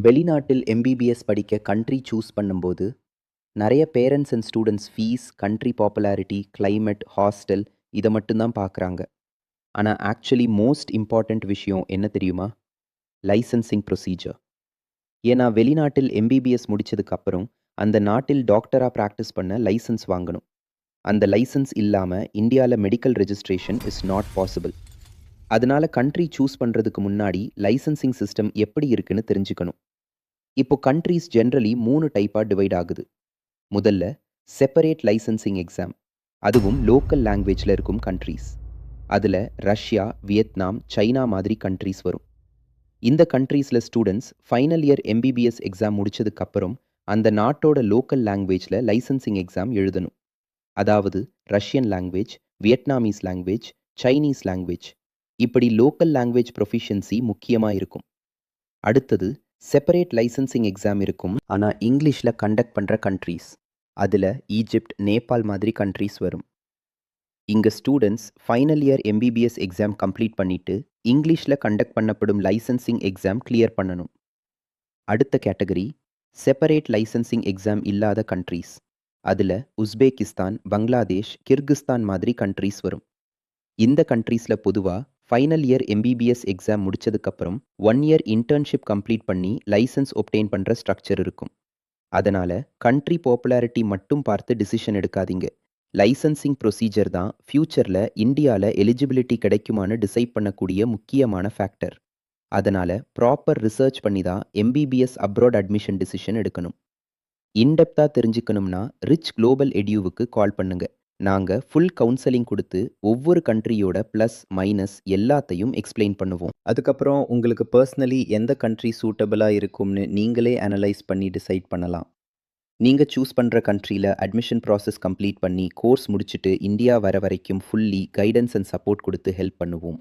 வெளிநாட்டில் எம்பிபிஎஸ் படிக்க country choose பண்ணும்போது நிறைய parents and students fees, country popularity, climate, hostel இதை மட்டும்தான் பார்க்குறாங்க. ஆனால் ஆக்சுவலி மோஸ்ட் இம்பார்ட்டண்ட் விஷயம் என்ன தெரியுமா? Licensing procedure. ஏன்னா வெளிநாட்டில் எம்பிபிஎஸ் முடிச்சதுக்கப்புறம் அந்த நாட்டில் டாக்டராக ப்ராக்டிஸ் பண்ண லைசன்ஸ் வாங்கணும். அந்த லைசன்ஸ் இல்லாமல் இந்தியாவில் medical registration is not possible. அதனால கண்ட்ரி சூஸ் பண்ணுறதுக்கு முன்னாடி லைசன்சிங் சிஸ்டம் எப்படி இருக்குன்னு தெரிஞ்சுக்கணும். இப்போ கண்ட்ரீஸ் ஜென்ரலி 3 டைப்பாக டிவைட் ஆகுது. முதல்ல செப்பரேட் லைசன்சிங் எக்ஸாம், அதுவும் லோக்கல் லாங்குவேஜில் இருக்கும் கண்ட்ரீஸ். அதில் ரஷ்யா, வியட்நாம், சைனா மாதிரி கண்ட்ரீஸ் வரும். இந்த கண்ட்ரீஸில் students final year MBBS exam முடிச்சதுக்கப்புறம் அந்த நாட்டோட லோக்கல் லாங்குவேஜில் லைசன்சிங் எக்ஸாம் எழுதணும். அதாவது Russian language, Vietnamese language, Chinese language, இப்படி லோக்கல் லாங்குவேஜ் ப்ரொஃபிஷியன்சி முக்கியமாக இருக்கும். அடுத்தது செப்பரேட் லைசன்சிங் எக்ஸாம் இருக்கும், ஆனால் இங்கிலீஷில் கண்டக்ட் பண்ணுற கண்ட்ரீஸ். அதில் ஈஜிப்ட், நேபாள் மாதிரி கண்ட்ரீஸ் வரும். இங்கே students final year MBBS exam complete பண்ணிவிட்டு இங்கிலீஷில் கண்டக்ட் பண்ணப்படும் லைசன்சிங் எக்ஸாம் கிளியர் பண்ணணும். அடுத்த கேட்டகரி செப்பரேட் லைசன்சிங் எக்ஸாம் இல்லாத கண்ட்ரீஸ். அதில் உஸ்பெகிஸ்தான், பங்களாதேஷ், கிர்கிஸ்தான் மாதிரி கண்ட்ரீஸ் வரும். இந்த கண்ட்ரீஸில் பொதுவாக ஃபைனல் இயர் எம்பிபிஎஸ் எக்ஸாம் முடிச்சதுக்கப்புறம் 1 இயர் இன்டர்ன்ஷிப் கம்ப்ளீட் பண்ணி லைசன்ஸ் ஒப்டெயின் பண்ணுற ஸ்ட்ரக்சர் இருக்கும். அதனால் கண்ட்ரி பாப்புலாரிட்டி மட்டும் பார்த்து டிசிஷன் எடுக்காதீங்க. லைசன்சிங் ப்ரொசீஜர் தான் ஃப்யூச்சரில் இந்தியாவில் எலிஜிபிலிட்டி கிடைக்குமான்னு டிசைட் பண்ணக்கூடிய முக்கியமான ஃபேக்டர். அதனால் ப்ராப்பர் ரிசர்ச் பண்ணி தான் எம்பிபிஎஸ் அப்ராட் அட்மிஷன் டிசிஷன் எடுக்கணும். இன்டெப்த்தாக தெரிஞ்சுக்கணும்னா ரிச் குளோபல் எடியூவுக்கு கால் பண்ணுங்க. நாங்கள் ஃபுல் கவுன்சலிங் கொடுத்து ஒவ்வொரு கண்ட்ரியோட ப்ளஸ் மைனஸ் எல்லாத்தையும் எக்ஸ்பிளைன் பண்ணுவோம். அதுக்கப்புறம் உங்களுக்கு பர்சனலி எந்த கண்ட்ரி சூட்டபிளாக இருக்கும்னு நீங்களே அனலைஸ் பண்ணி டிசைட் பண்ணலாம். நீங்கள் சூஸ் பண்ணுற கண்ட்ரியில் அட்மிஷன் ப்ராசஸ் கம்ப்ளீட் பண்ணி கோர்ஸ் முடிச்சுட்டு இந்தியா வர வரைக்கும் ஃபுல்லி கைடன்ஸ் அண்ட் சப்போர்ட் கொடுத்து ஹெல்ப் பண்ணுவோம்.